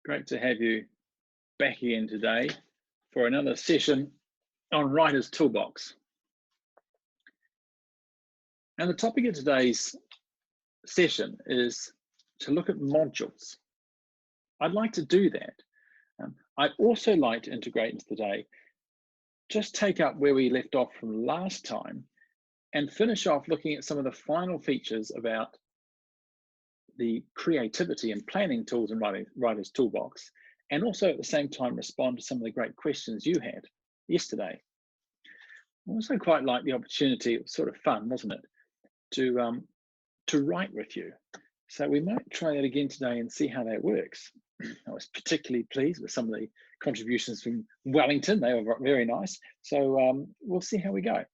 Great to have you back again today for another session on Writer's Toolbox. And the topic of today's session is to look at modules. I'd like to do that. I'd also like to integrate into today, just take up where we left off from last time and finish off looking at some of the final features about the creativity and planning tools in Writer's Toolbox, and also at the same time respond to some of the great questions you had yesterday. I also quite like the opportunity, it was sort of fun, wasn't it, to write with you. So we might try that again today and see how that works. I was particularly pleased with some of the contributions from Wellington. They were very nice. So we'll see how we go.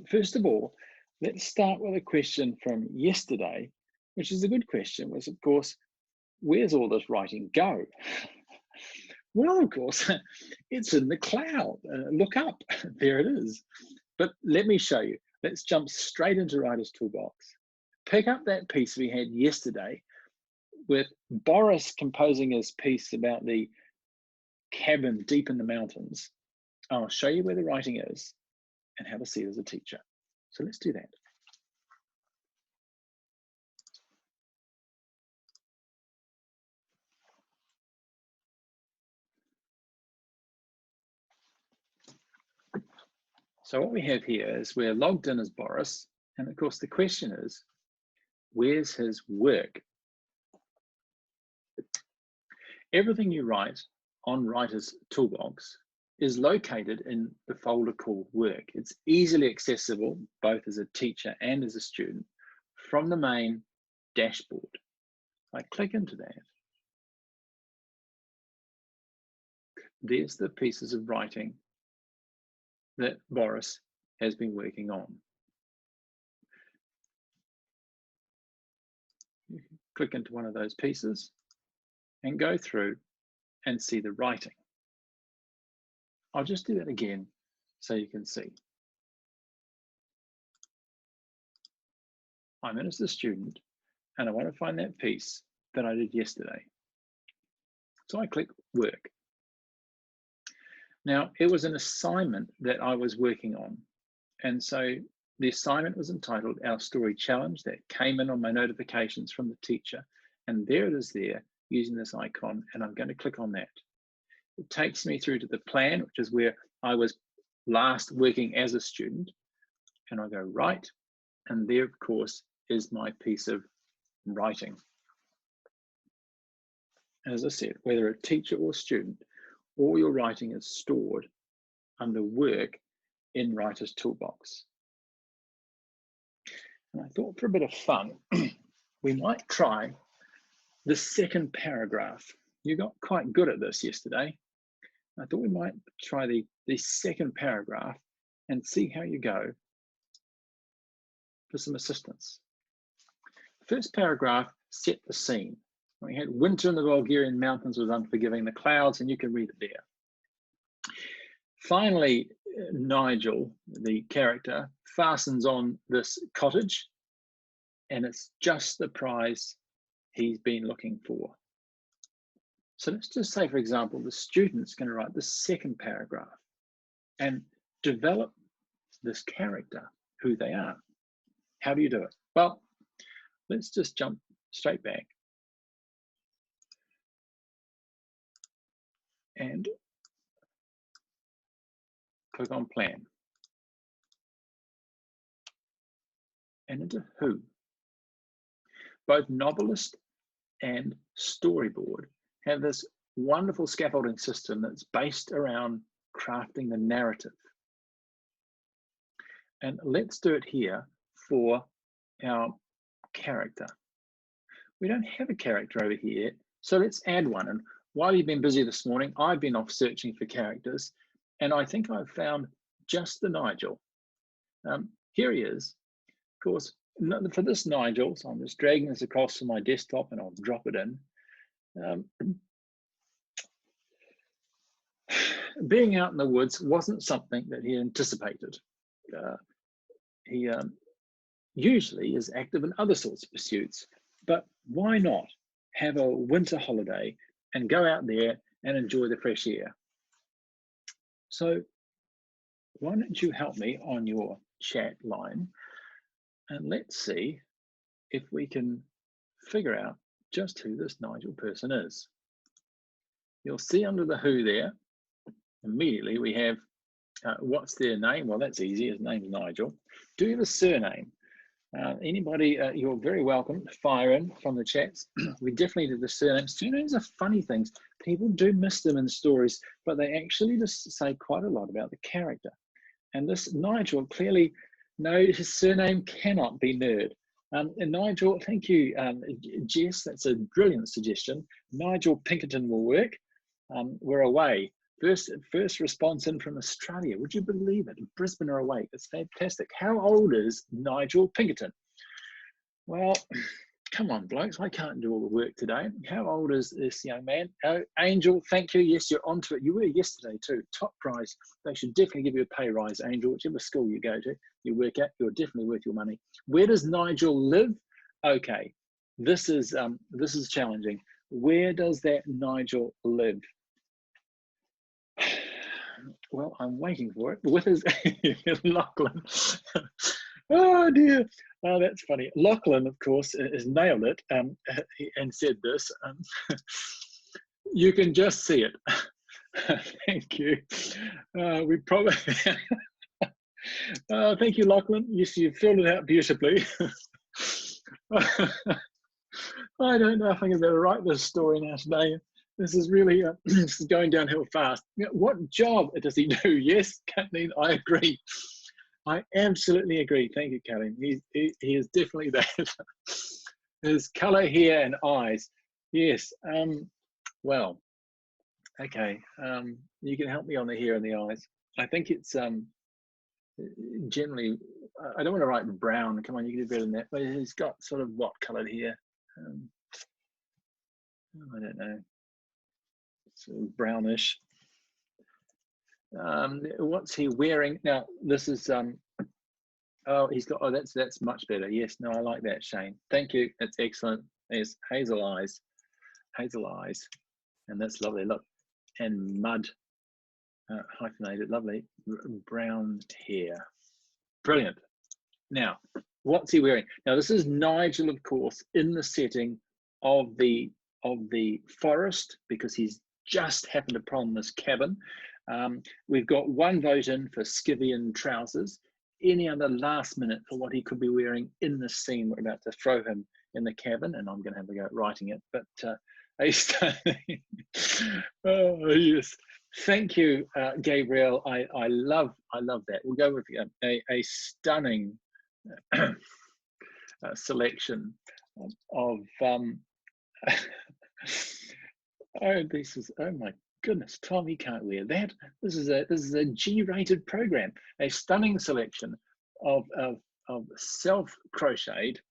First of all, let's start with a question from yesterday, which is a good question, was of course, where's all this writing go? Well, of course, it's in the cloud. Look up, there it is. But let me show you. Let's jump straight into Writer's Toolbox. Pick up that piece we had yesterday with Boris composing his piece about the cabin deep in the mountains. I'll show you where the writing is and how to see it as a teacher. So let's do that. So what we have here is we're logged in as Boris, and of course the question is, where's his work? Everything you write on Writer's Toolbox is located in the folder called Work. It's easily accessible, both as a teacher and as a student, from the main dashboard. I click into that. There's the pieces of writing that Boris has been working on. You can click into one of those pieces and go through and see the writing. I'll just do that again so you can see. I'm in as the student and I want to find that piece that I did yesterday. So I click Work. Now, it was an assignment that I was working on. And so the assignment was entitled Our Story Challenge. That came in on my notifications from the teacher. And there it is there using this icon. And I'm going to click on that. It takes me through to the plan, which is where I was last working as a student. And I go right. And there, of course, is my piece of writing. As I said, whether a teacher or student, all your writing is stored under Work in Writer's Toolbox. And I thought for a bit of fun, we might try the second paragraph. You got quite good at this yesterday. I thought we might try the second paragraph and see how you go for some assistance. First paragraph set the scene. We had winter in the Bulgarian mountains was unforgiving, the clouds, and you can read it there. Finally, Nigel, the character, fastens on this cottage, and it's just the prize he's been looking for. So let's just say, for example, the student's going to write the second paragraph and develop this character, who they are. How do you do it? Well, let's just jump straight back. And click on Plan. And into Who. Both Novelist and Storyboard have this wonderful scaffolding system that's based around crafting the narrative. And let's do it here for our character. We don't have a character over here, so let's add one. And while you've been busy this morning, I've been off searching for characters, and I think I've found just the Nigel. Here he is. Of course, for this Nigel, so I'm just dragging this across to my desktop and I'll drop it in. Being out in the woods wasn't something that he anticipated. He usually is active in other sorts of pursuits, but why not have a winter holiday and go out there and enjoy the fresh air. So why don't you help me on your chat line, and let's see if we can figure out just who this Nigel person is. You'll see under the who there, immediately we have what's their name? Well, that's easy. His name's Nigel. Do you have a surname? Anybody, you're very welcome to fire in from the chats. We definitely do the surnames. Surnames are funny things. People do miss them in stories, but they actually just say quite a lot about the character. And this Nigel clearly, no, his surname cannot be Nerd. And Nigel, thank you, Jess, that's a brilliant suggestion. Nigel Pinkerton will work. We're away. First response in from Australia. Would you believe it? Brisbane are awake. It's fantastic. How old is Nigel Pinkerton? Well, come on, blokes. I can't do all the work today. How old is this young man? Oh, Angel, thank you. Yes, you're onto it. You were yesterday too. Top prize. They should definitely give you a pay rise, Angel. Whichever school you go to, you work at, you're definitely worth your money. Where does Nigel live? Okay, this is challenging. Where does that Nigel live? Well, I'm waiting for it. With his Lachlan. Oh dear. Oh, that's funny. Lachlan, of course, has nailed it and said this. You can just see it. Thank you. We probably. Thank you, Lachlan. Yes, you filled it out beautifully. I don't know if I'm going to be able to write this story now today. This is really this is going downhill fast. What job does he do? Yes, Kathleen, I agree. I absolutely agree. Thank you, Kathleen. He is definitely that. His colour, hair, and eyes. Yes. Well, okay. You can help me on the hair and the eyes. I think it's generally. I don't want to write brown. Come on, you can do better than that. But he's got sort of what coloured hair? I don't know. Sort of brownish. What's he wearing now? This is oh, he's got, oh, that's much better. Yes, no, I like that, Shane. Thank you. That's excellent. There's hazel eyes, and that's lovely. Look, and mud hyphenated, lovely. Brown hair, brilliant. Now, what's he wearing? Now, this is Nigel, of course, in the setting of the forest, because he's just happened upon this cabin. We've got one vote in for skivvy and trousers. Any other last minute for what he could be wearing in the scene we're about to throw him in the cabin, and I'm going to have a go at writing it. But oh yes, thank you, Gabriel. I love that. We'll go with a stunning selection of oh, this is, oh my goodness, Tom, you can't wear that. This is a G-rated program. A stunning selection of self-crocheted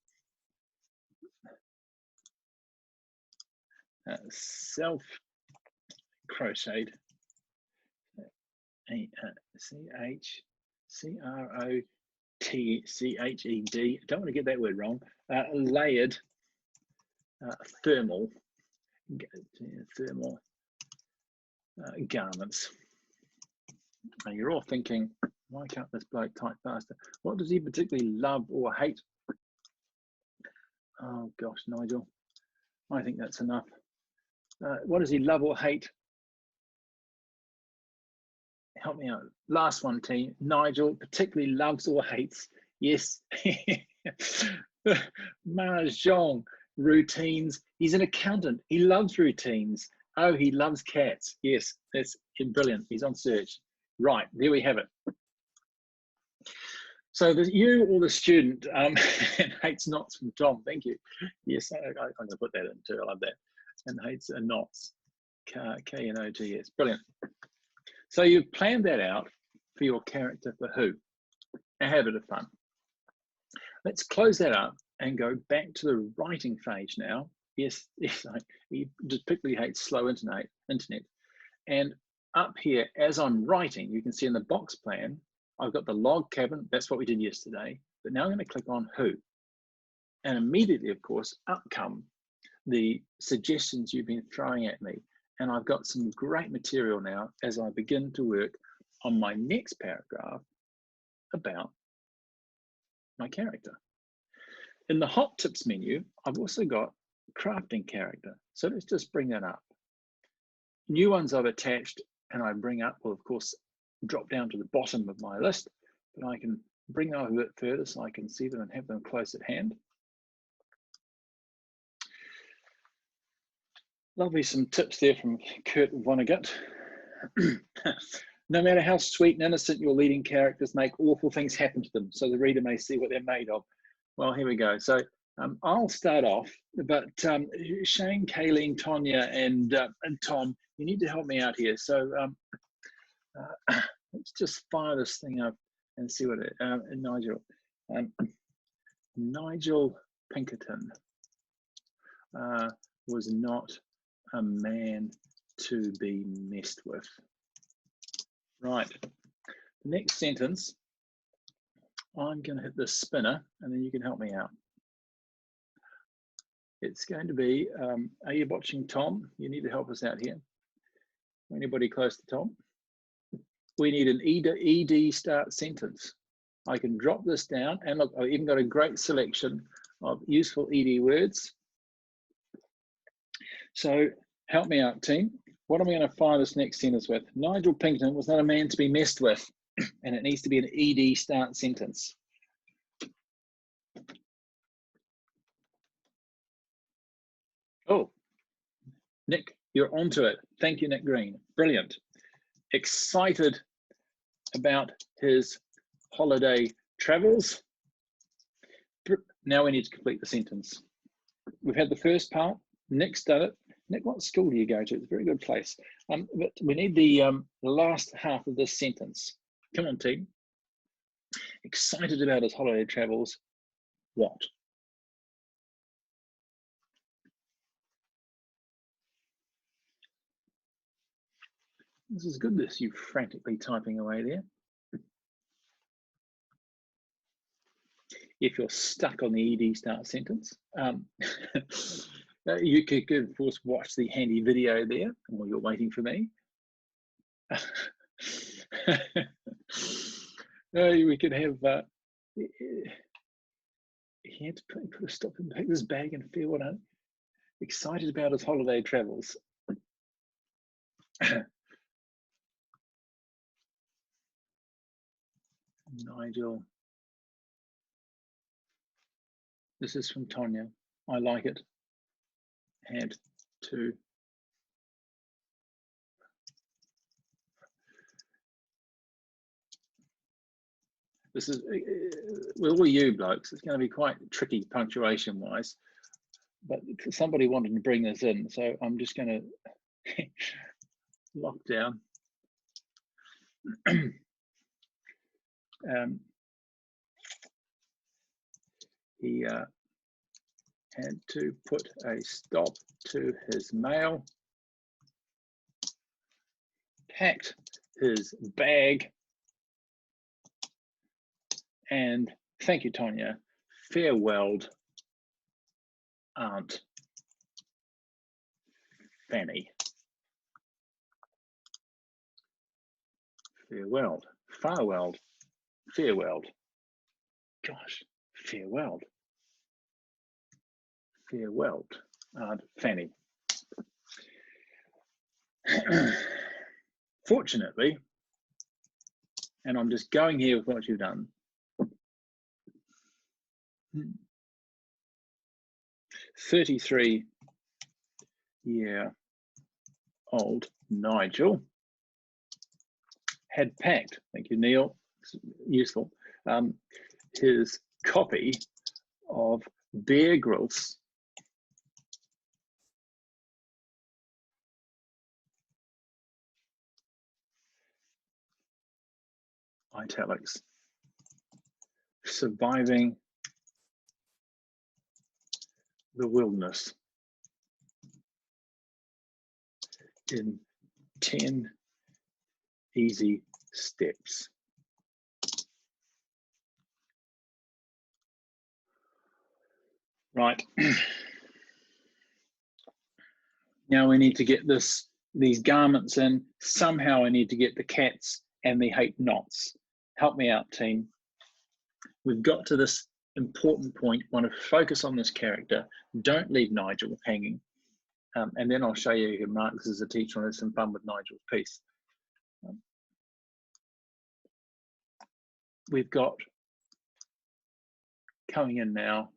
self-crocheted CROTCHED. Don't want to get that word wrong. Layered thermal garments. And you're all thinking, why can't this bloke type faster? What does he particularly love or hate? Oh gosh, Nigel, I think that's enough. What does he love or hate? Help me out. Last one, team. Nigel particularly loves or hates. Yes. Mahjong, routines. He's an accountant. He loves routines. Oh, he loves cats. Yes, that's brilliant. He's on search. Right, there we have it. So you or the student and hates knots from Tom. Thank you. Yes, I'm going to put that in too. I love that. And hates knots. K-N-O-T-S. Brilliant. So you've planned that out for your character for who. Now have a bit of fun. Let's close that up and go back to the writing phase now. Yes, he particularly hates slow internet. And up here, as I'm writing, you can see in the box plan, I've got the log cabin. That's what we did yesterday. But now I'm going to click on who. And immediately, of course, up come the suggestions you've been throwing at me. And I've got some great material now as I begin to work on my next paragraph about my character. In the hot tips menu, I've also got crafting character. So let's just bring that up. New ones I've attached and I bring up will of course drop down to the bottom of my list, but I can bring them up a bit further so I can see them and have them close at hand. Lovely, some tips there from Kurt Vonnegut. No matter how sweet and innocent your leading characters, make awful things happen to them so the reader may see what they're made of. Well, here we go. So I'll start off, but Shane, Kayleen, Tonya, and Tom, you need to help me out here. So let's just fire this thing up and see what it, Nigel. Nigel Pinkerton was not a man to be messed with. Right, the next sentence, I'm going to hit the spinner and then you can help me out. It's going to be, are you watching Tom? You need to help us out here. Anybody close to Tom? We need an ED start sentence. I can drop this down and look, I've even got a great selection of useful ED words. So help me out, team. What am I going to fire this next sentence with? Nigel Pinkerton was not a man to be messed with, and it needs to be an ED start sentence. Oh, Nick, you're onto it. Thank you, Nick Green. Brilliant. Excited about his holiday travels. Now we need to complete the sentence. We've had the first part. Nick's done it. Nick, what school do you go to? It's a very good place. But we need the last half of this sentence. Come on, team. Excited about his holiday travels. What? This is goodness, you frantically typing away there. If you're stuck on the ED start sentence, you could, of course, watch the handy video there while you're waiting for me. We could have, he had to put a stop and take this bag and feel what I'm excited about his holiday travels. Nigel. This is from Tonya. I like it. Had to. This is, with all you blokes, it's going to be quite tricky punctuation wise, but somebody wanted to bring this in, so I'm just going to lock down. He had to put a stop to his mail, packed his bag, and thank you, Tonya, farewelled Aunt Fanny. Farewelled, farewelled, farewelled. Gosh, farewelled. Farewelled, Aunt Fanny. Fortunately, and I'm just going here with what you've done, 33-year-old Nigel had packed, thank you, Neil, it's useful, his copy of Bear Grylls italics, Surviving the Wilderness in 10 easy steps. Right. Now we need to get these garments in. Somehow I need to get the cats and they hate knots. Help me out, team. We've got to this important point. Want to focus on this character. Don't leave Nigel hanging. And then I'll show you who Marcus is a teacher and have some fun with Nigel's piece. We've got coming in now.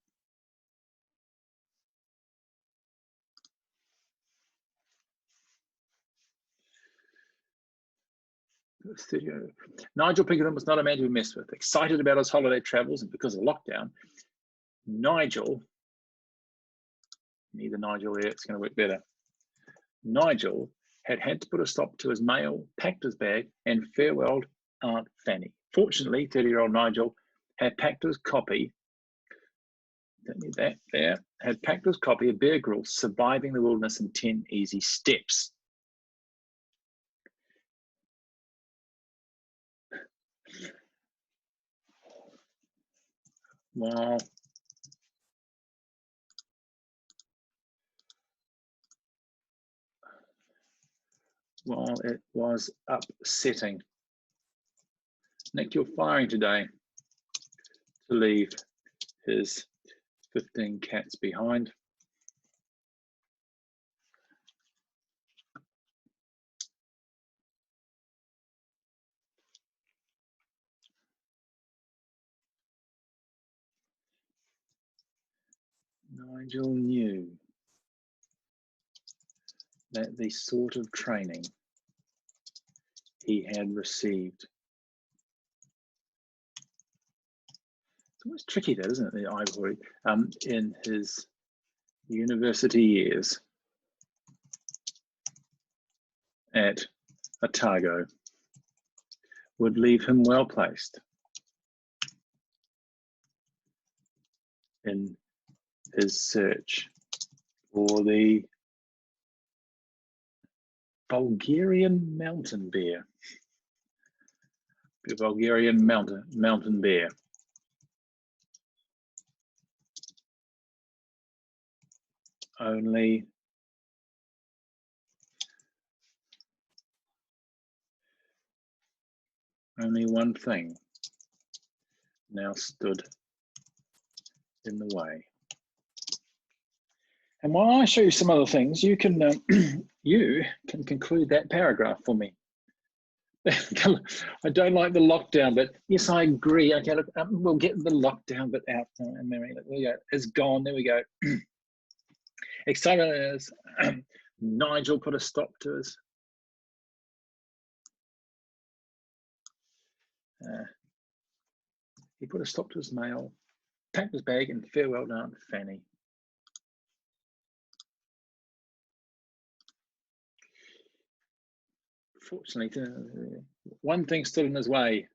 Nigel Pinkerton was not a man to be messed with. Excited about his holiday travels and because of lockdown, Nigel, neither Nigel there, it's going to work better. Nigel had to put a stop to his mail, packed his bag, and farewelled Aunt Fanny. Fortunately, 30-year-old Nigel had packed his copy. Don't need that there. Had packed his copy of Bear Grylls, Surviving the Wilderness in 10 Easy Steps. While it was upsetting. Nick, you're firing today to leave his 15 cats behind. Nigel knew that the sort of training he had received. It's always tricky that, isn't it, the ivory, in his university years at Otago would leave him well placed in his search for the Bulgarian mountain bear. The Bulgarian mountain bear. Only one thing now stood in the way. And while I show you some other things, you can conclude that paragraph for me. I don't like the lockdown, but yes, I agree. Okay, look, we'll get the lockdown bit out. And there we go. It's gone. There we go. Excited as Nigel put a stop to his. He put a stop to his mail, packed his bag, and farewelled Aunt Fanny. Fortunately, one thing stood in his way.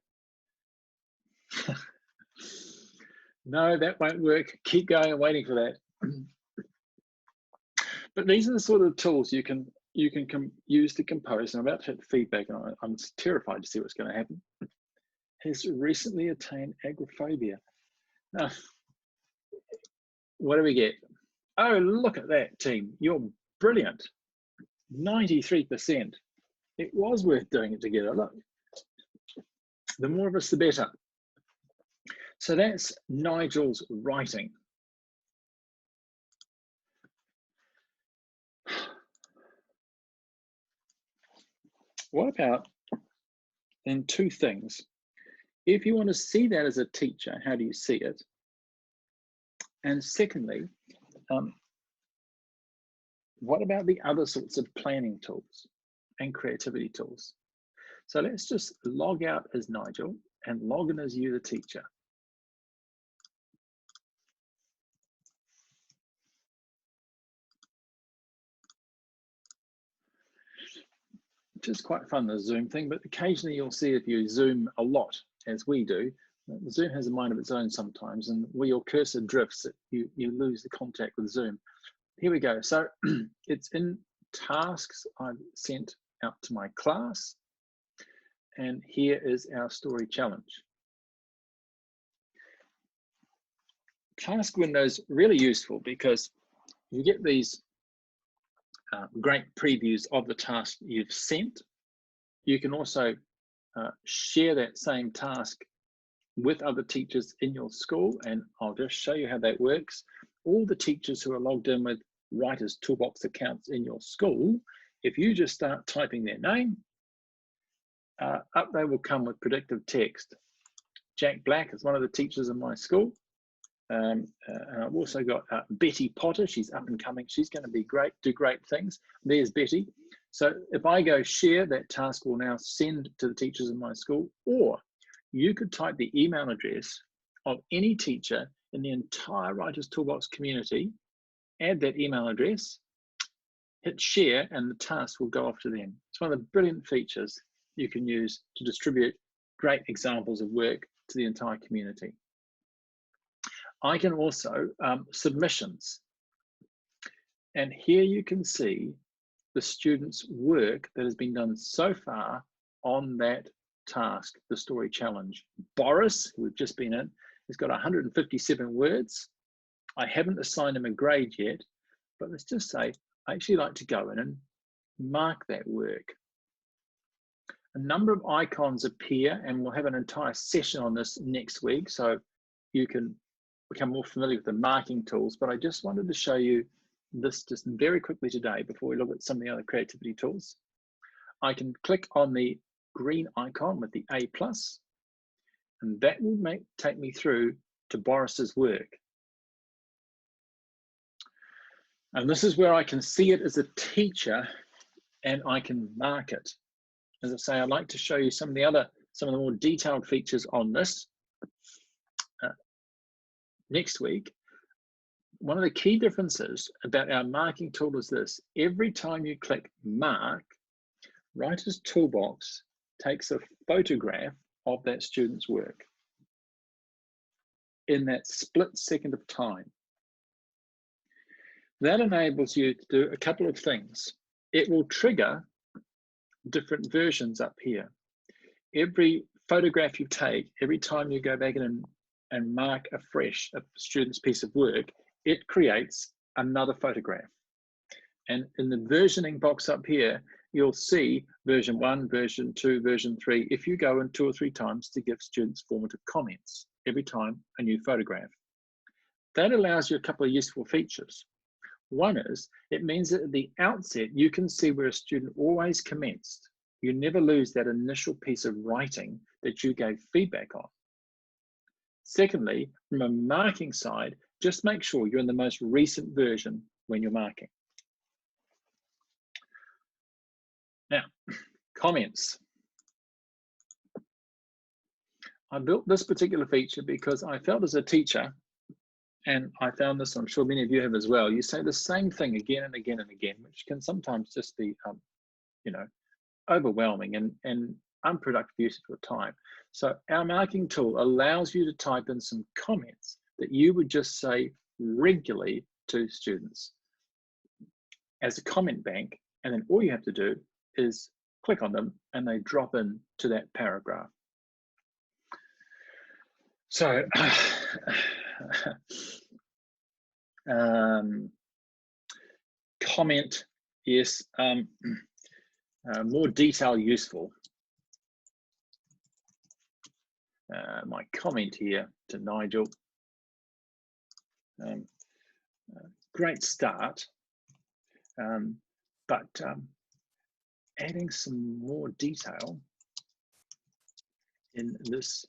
No, that won't work. Keep going and waiting for that. But these are the sort of tools you can use to compose. And I'm about to hit feedback, and I'm terrified to see what's going to happen. Has recently attained agoraphobia. Now, what do we get? Oh, look at that, team. You're brilliant. 93%. It was worth doing it together. Look, the more of us, the better. So that's Nigel's writing. What about then two things? If you want to see that as a teacher, how do you see it? And secondly, what about the other sorts of planning tools and creativity tools? So let's just log out as Nigel and log in as you, the teacher. Which is quite fun, the Zoom thing, but occasionally you'll see if you Zoom a lot, as we do, Zoom has a mind of its own sometimes, and where your cursor drifts, you lose the contact with Zoom. Here we go. So it's in tasks I've sent out to my class, and here is our story challenge. Task window is really useful because you get these great previews of the task you've sent. You can also share that same task with other teachers in your school, and I'll just show you how that works. All the teachers who are logged in with Writers Toolbox accounts in your school, if you just start typing their name, up they will come with predictive text. Jack Black is one of the teachers in my school. And I've also got Betty Potter. She's up and coming. She's going to be great, do great things. There's Betty. So if I go share, that task will now send to the teachers in my school, or you could type the email address of any teacher in the entire Writers Toolbox community, add that email address, hit share, and the task will go off to them. It's one of the brilliant features you can use to distribute great examples of work to the entire community. I can also submissions. And here you can see the students' work that has been done so far on that task, the story challenge. Boris, who we've just been in, has got 157 words. I haven't assigned him a grade yet, but let's just say I actually like to go in and mark that work. A number of icons appear, and we'll have an entire session on this next week, so you can become more familiar with the marking tools, but I just wanted to show you this just very quickly today before we look at some of the other creativity tools. I can click on the green icon with the A+, and that will take me through to Boris's work. And this is where I can see it as a teacher and I can mark it. As I say, I'd like to show you some of the more detailed features on this next week. One of the key differences about our marking tool is this: every time you click mark, Writers Toolbox takes a photograph of that student's work in that split second of time. That enables you to do a couple of things. It will trigger different versions up here. Every photograph you take, every time you go back in and mark afresh a student's piece of work, it creates another photograph. And in the versioning box up here, you'll see version 1, version 2, version 3, if you go in 2 or 3 times to give students formative comments every time a new photograph. That allows you a couple of useful features. One is, it means that at the outset, you can see where a student always commenced. You never lose that initial piece of writing that you gave feedback on. Secondly, from a marking side, just make sure you're in the most recent version when you're marking. Now, comments. I built this particular feature because I felt as a teacher, and I found this, I'm sure many of you have as well, you say the same thing again and again and again, which can sometimes just be, overwhelming and unproductive use of your time. So our marking tool allows you to type in some comments that you would just say regularly to students as a comment bank, and then all you have to do is click on them and they drop in to that paragraph. So comment, yes, more detail useful. My comment here to Nigel, great start, but adding some more detail in this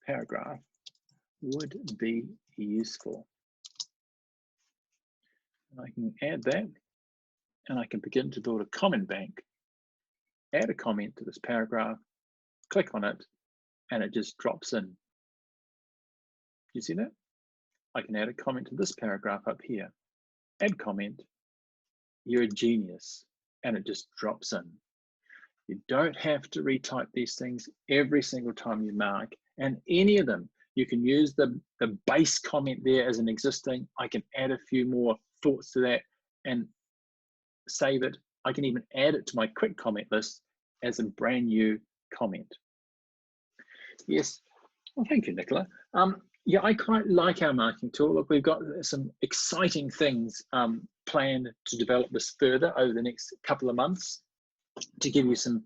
paragraph would be useful. And I can add that, and I can begin to build a comment bank, add a comment to this paragraph, click on it, and it just drops in. You see that? I can add a comment to this paragraph up here, add comment, you're a genius, and it just drops in. You don't have to retype these things every single time you mark, and any of them, you can use the base comment there as an existing. I can add a few more thoughts to that and save it. I can even add it to my quick comment list as a brand new comment. Yes, well, thank you, Nicola. Yeah, I quite like our marking tool. Look, we've got some exciting things planned to develop this further over the next couple of months to give you some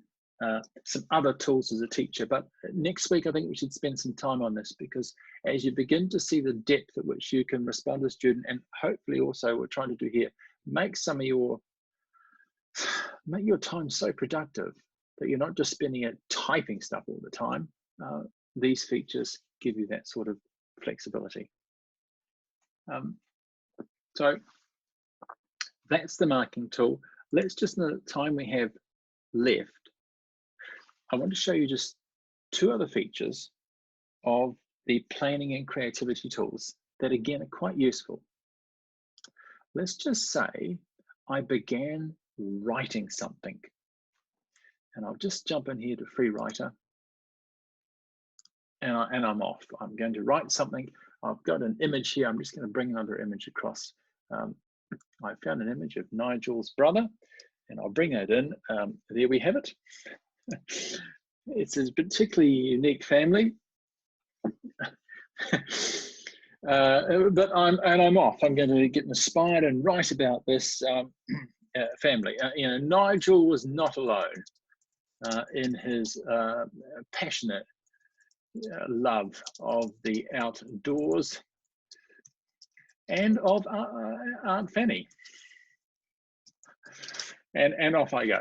other tools as a teacher. But next week, I think we should spend some time on this, because as you begin to see the depth at which you can respond to a student, and hopefully also we're trying to do here, make your time so productive that you're not just spending it typing stuff all the time. These features give you that sort of flexibility. So that's the marking tool. Let's just, in the time we have left, I want to show you just two other features of the planning and creativity tools that again are quite useful. Let's just say I began writing something, and I'll just jump in here to free writer, and I'm off. I'm going to write something. I've got an image here. I'm just going to bring another image across. I found an image of Nigel's brother, and I'll bring that in. There we have it. It's a particularly unique family. But I'm off. I'm going to get inspired and write about this family. You know, Nigel was not alone in his passionate love of the outdoors and of Aunt Fanny. And off I go.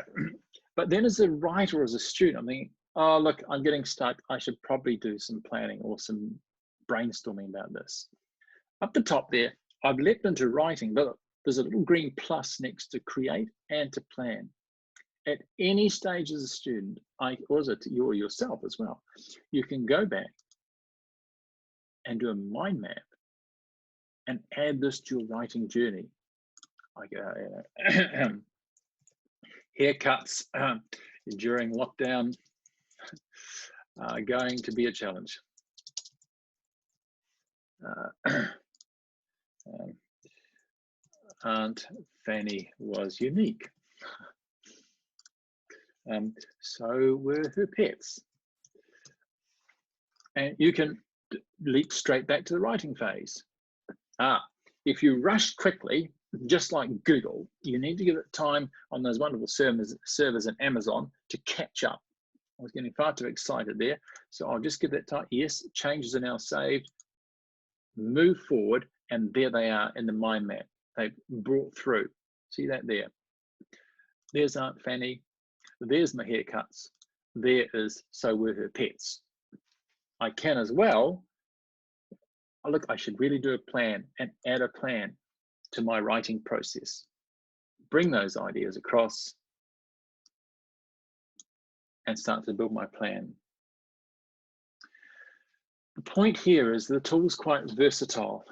But then as a writer, as a student, I'm thinking, oh, look, I'm getting stuck. I should probably do some planning or some brainstorming about this. Up the top there, I've leapt into writing, but there's a little green plus next to create and to plan. At any stage as a student, or you or yourself as well, you can go back and do a mind map and add this to your writing journey. I go, haircuts during lockdown are going to be a challenge. Aunt Fanny was unique. So were her pets. And you can leap straight back to the writing phase. If you rush quickly, just like Google, you need to give it time on those wonderful servers in Amazon to catch up. I was getting far too excited there. So I'll just give that time. Yes, changes are now saved. Move forward, and there they are in the mind map. They've brought through. See that there? There's Aunt Fanny. There's my haircuts. There is so were her pets. I can as well. Oh, look, I should really do a plan and add a plan to my writing process. Bring those ideas across and start to build my plan. The point here is the tool's quite versatile.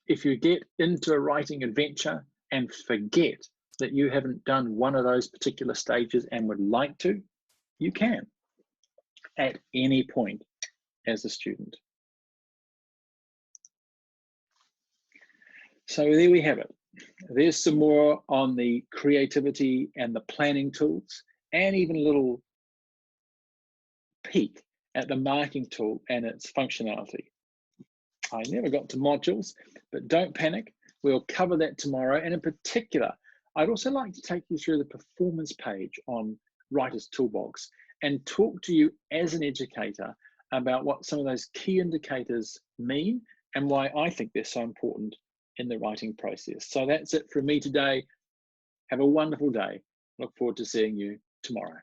If you get into a writing adventure and forget that you haven't done one of those particular stages and would like to, you can at any point as a student. So there we have it. There's some more on the creativity and the planning tools, and even a little peek at the marking tool and its functionality. I never got to modules, but don't panic. We'll cover that tomorrow. And in particular, I'd also like to take you through the performance page on Writer's Toolbox and talk to you as an educator about what some of those key indicators mean and why I think they're so important in the writing process. So that's it from me today. Have a wonderful day. Look forward to seeing you tomorrow.